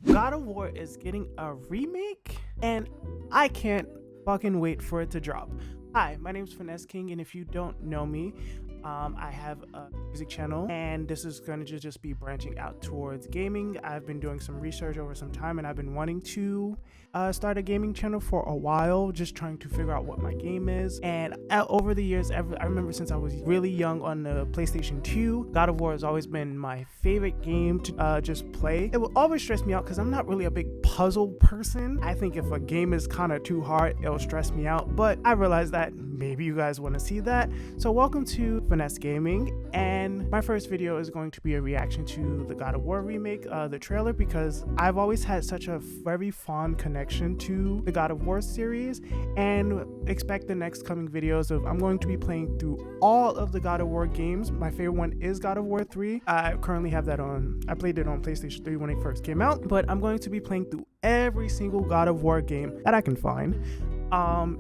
God of War is getting a remake, and I can't fucking wait for it to drop. Hi, my name is Phanesse King, and if you don't know me, I have a music channel, and this is going to just be branching out towards gaming. I've been doing some research over some time, and I've been wanting to start a gaming channel for a while, just trying to figure out what my game is. And over the years, I remember since I was really young on the PlayStation 2, God of War has always been my favorite game to just play. It will always stress me out because I'm not really a big puzzle person. I think if a game is kind of too hard, it'll stress me out, but I realize that maybe you guys want to see that. So welcome to Phanesse Gaming, and my first video is going to be a reaction to the God of War remake, the trailer, because I've always had such a very fond connection to the God of War series, and expect the next coming videos of I'm going to be playing through all of the God of War games. My favorite one is God of War 3. I currently have that on, I played it on PlayStation 3 when it first came out, but I'm going to be playing through every single God of War game that I can find,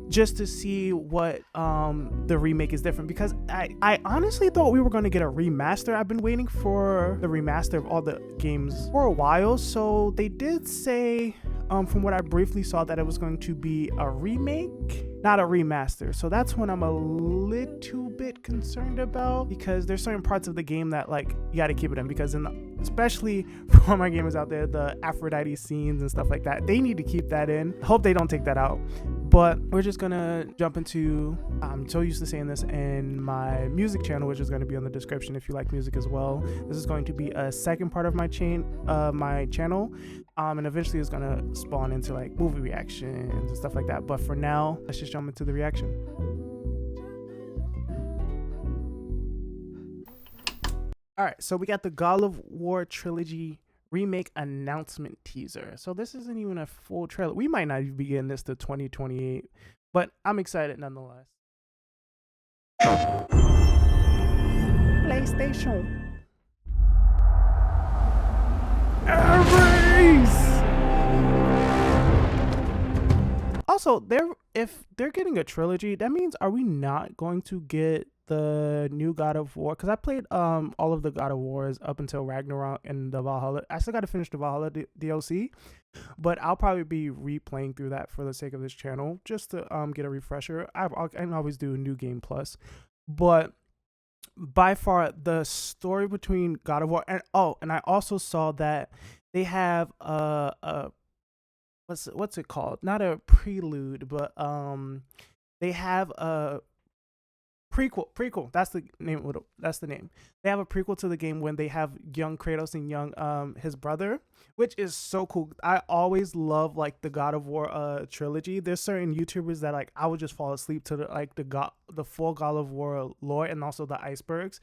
just to see what the remake is different, because I honestly thought we were going to get a remaster. I've been waiting for the remaster of all the games for a while. So they did say, from what I briefly saw, that it was going to be a remake, not a remaster. So that's when I'm a little bit concerned about, because there's certain parts of the game that, like, you got to keep it in, because especially for my gamers out there, the Aphrodite scenes and stuff like that, they need to keep that in. I hope they don't take that out. But we're just gonna jump into, I'm so used to saying this in my music channel, which is going to be on the description if you like music as well. This is going to be a second part of my channel, and eventually it's going to spawn into like movie reactions and stuff like that. But for now, let's just jump into the reaction. All right, so we got the God of War Trilogy remake announcement teaser. So this isn't even a full trailer. We might not even be getting this to 2028, but I'm excited nonetheless. PlayStation. Ares! Also, if they're getting a trilogy, that means, are we not going to get the new God of War? Because I played all of the God of Wars up until Ragnarok and the Valhalla. I still got to finish the Valhalla DLC, but I'll probably be replaying through that for the sake of this channel, just to get a refresher. I can always do a new game plus, but by far the story between God of War and I also saw that they have a what's it called? Not a prelude, but they have a prequel. That's the name. They have a prequel to the game when they have young Kratos and young his brother, which is so cool. I always love like the God of War trilogy. There's certain YouTubers that, like, I would just fall asleep to the full God of War lore, and also the icebergs.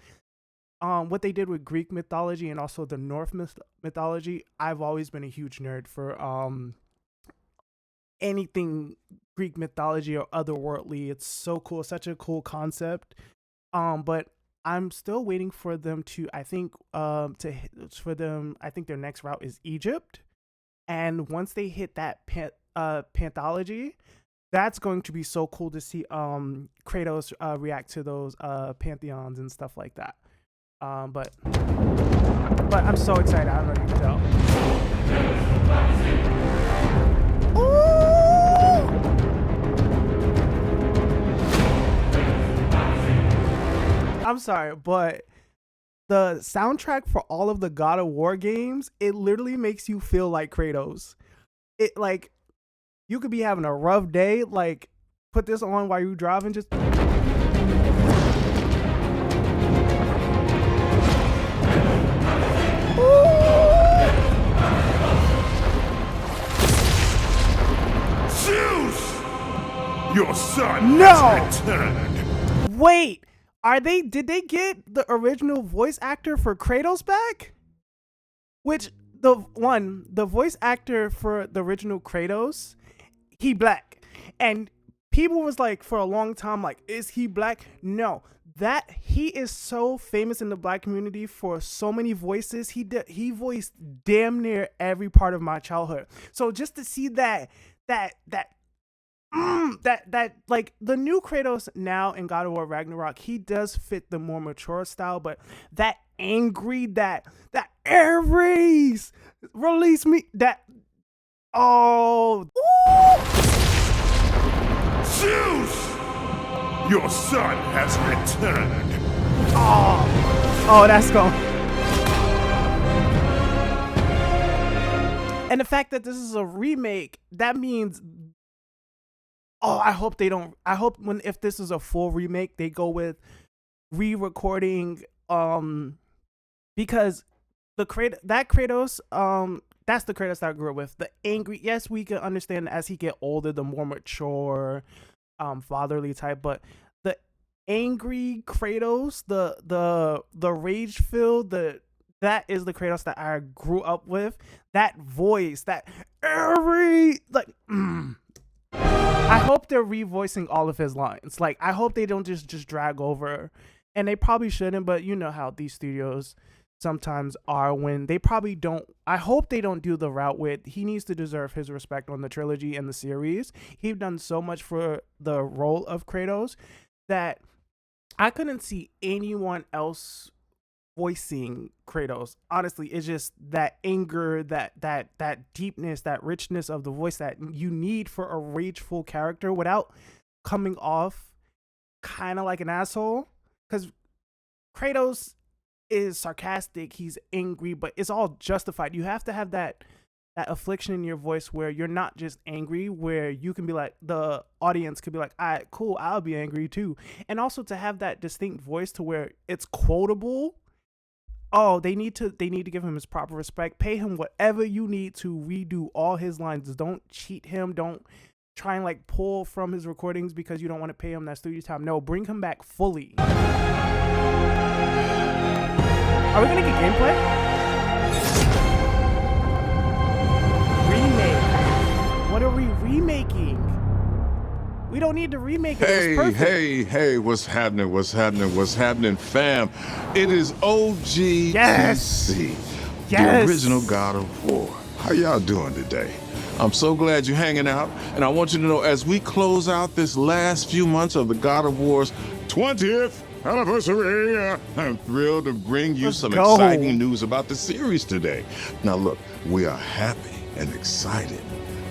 What they did with Greek mythology and also the Norse mythology. I've always been a huge nerd for anything Greek mythology or otherworldly. It's so cool, such a cool concept. But I'm still waiting for them to, I think I think their next route is Egypt, and once they hit that panthology, that's going to be so cool to see Kratos react to those pantheons and stuff like that. But I'm so excited. I don't know if you can tell. Ooh! I'm sorry, but the soundtrack for all of the God of War games, it literally makes you feel like Kratos. It, like, you could be having a rough day, like, put this on while you driving, just Zeus! Your son has returned. Wait, did they get the original voice actor for Kratos back? Which the voice actor for the original Kratos, he black. And people was like, for a long time, like, is he black? No. That he is so famous in the black community for so many voices. He voiced damn near every part of my childhood. So just to see that like the new Kratos now in God of War Ragnarok, he does fit the more mature style, but that angry, that Ares, release me, Oh. Zeus! Your son has returned. Oh, that's going. And the fact that this is a remake, that means, I hope they don't. I hope if this is a full remake, they go with re-recording, because that Kratos, that's the Kratos that I grew up with. The angry, yes, we can understand as he get older, the more mature, fatherly type, but the angry Kratos, the rage filled, that is the Kratos that I grew up with. That voice, that I hope they're revoicing all of his lines. Like, I hope they don't just drag over, and they probably shouldn't, but you know how these studios sometimes are when they probably don't. I hope they don't do the route with, he needs to deserve his respect on the trilogy and the series. He's done so much for the role of Kratos that I couldn't see anyone else voicing Kratos. Honestly, it's just that anger, that deepness, that richness of the voice that you need for a rageful character without coming off kind of like an asshole. Because Kratos is sarcastic, he's angry, but it's all justified. You have to have that affliction in your voice where you're not just angry, where you can be like, the audience could be like, all right, cool, I'll be angry too. And also to have that distinct voice to where it's quotable. Oh, they need to give him his proper respect. Pay him whatever you need to redo all his lines. Don't cheat him. Don't try and like pull from his recordings because you don't want to pay him that studio time. No, bring him back fully. Are we gonna get gameplay? Remake. What are we remaking? We don't need to remake it. Hey, what's happening, fam? It is OG Yes. PC, Yes. the original God of War. How y'all doing today? I'm so glad you're hanging out, and I want you to know, as we close out this last few months of the God of War's 20th anniversary, I'm thrilled to bring you some exciting news about the series today. Now look, we are happy and excited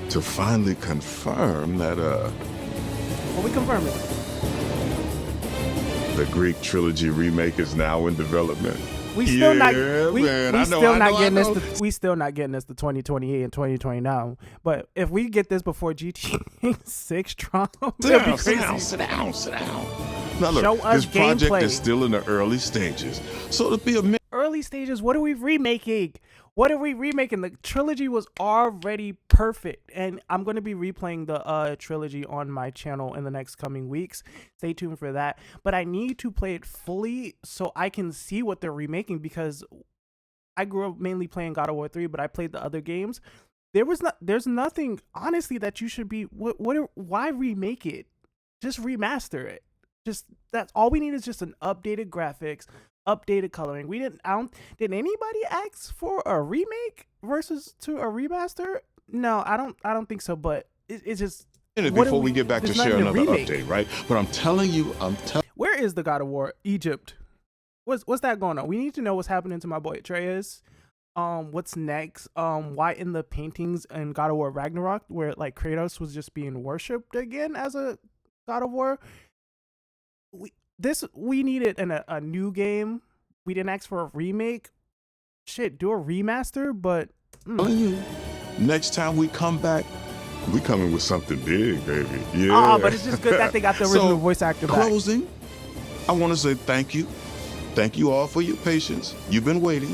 to finally confirm that, Well, we confirm it. the Greek Trilogy remake is now in development. We still not getting this to 2028 and 2029. But if we get this before GTA 6 drop, Sit down. Now look, Show us this project gameplay. is still in the early stages, so it'll be a minute. Early stages, what are we remaking? The trilogy was already perfect, and I'm going to be replaying the trilogy on my channel in the next coming weeks. Stay tuned for that. But I need to play it fully so I can see what they're remaking, because I grew up mainly playing God of War 3, but I played the other games. There's nothing, honestly, that you should be, why remake it? Just remaster it. That's all we need, is just an updated graphics, updated coloring. Did anybody ask for a remake versus to a remaster? No, I don't think so, but it's just Before we get back to share another update, right? But I'm telling you, where is the God of War Egypt? What's that going on? We need to know what's happening to my boy Atreus. What's next? Why in the paintings in God of War Ragnarok, where like Kratos was just being worshipped again as a God of War? We needed a new game. We didn't ask for a remake. Shit, do a remaster, but telling you, next time we come back, we coming with something big, baby. Yeah. But it's just good that they got the original voice actor back. Closing, I want to say thank you. Thank you all for your patience. You've been waiting.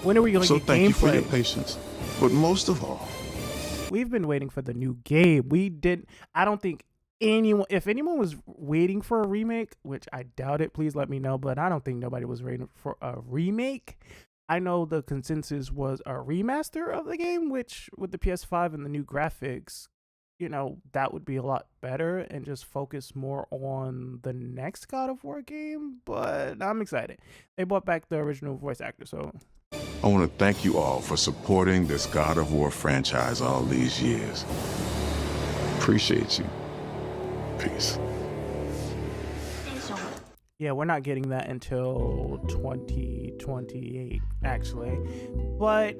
When are we going to get gameplay? So thank you for your patience. But most of all, we've been waiting for the new game. I don't think if anyone was waiting for a remake, which I doubt it, please let me know, but I don't think nobody was waiting for a remake. I know the consensus was a remaster of the game, which with the PS5 and the new graphics, that would be a lot better and just focus more on the next God of War game. But I'm excited. They brought back the original voice actor, so I want to thank you all for supporting this God of War franchise all these years. Appreciate you. Peace. Yeah, we're not getting that until 2028, actually. But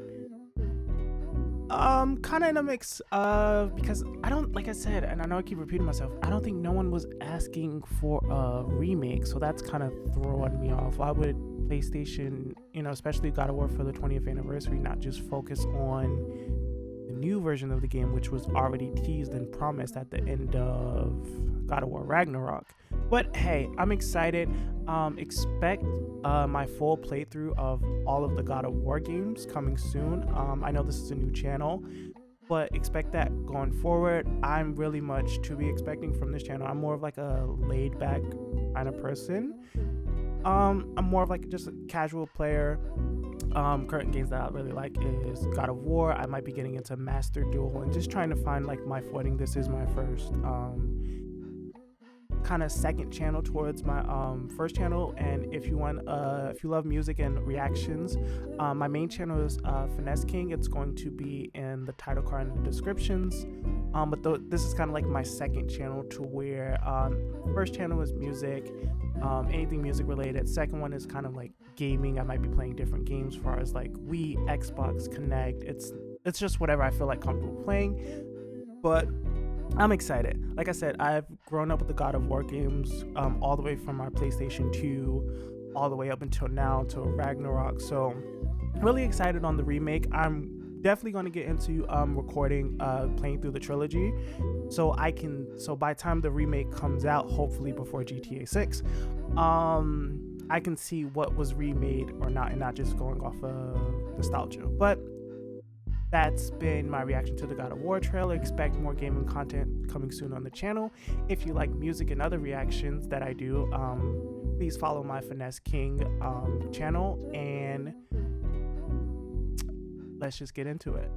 Kind of in a mix because I don't, like I said, and I know I keep repeating myself, I don't think no one was asking for a remake, so that's kind of throwing me off. Why would PlayStation, especially God of War for the 20th anniversary, not just focus on the new version of the game, which was already teased and promised at the end of God of War Ragnarok? But hey, I'm excited. Expect my full playthrough of all of the God of War games coming soon. I know this is a new channel, but expect that going forward. I'm really much to be expecting from this channel. I'm more of like a laid back kind of person. I'm more of like just a casual player. Current games that I really like is God of War. I might be getting into Master Duel and just trying to find like my footing. This is my first kind of second channel towards my first channel, and if you love music and reactions, my main channel is Phanesse King. It's going to be in the title card and the descriptions, but this is kind of like my second channel, to where first channel is music, anything music related. Second one is kind of like gaming. I might be playing different games as far as like Wii, Xbox, Connect. It's just whatever I feel like comfortable playing, but I'm excited. Like I said, I've grown up with the God of War games, all the way from my PlayStation 2 all the way up until now to Ragnarok. So really excited on the remake. I'm definitely going to get into recording, playing through the trilogy, so by the time the remake comes out, hopefully before GTA 6, I can see what was remade or not, and not just going off of nostalgia. But that's been my reaction to the God of War trailer. Expect more gaming content coming soon on the channel. If you like music and other reactions that I do, please follow my Phanesse King channel, and let's just get into it.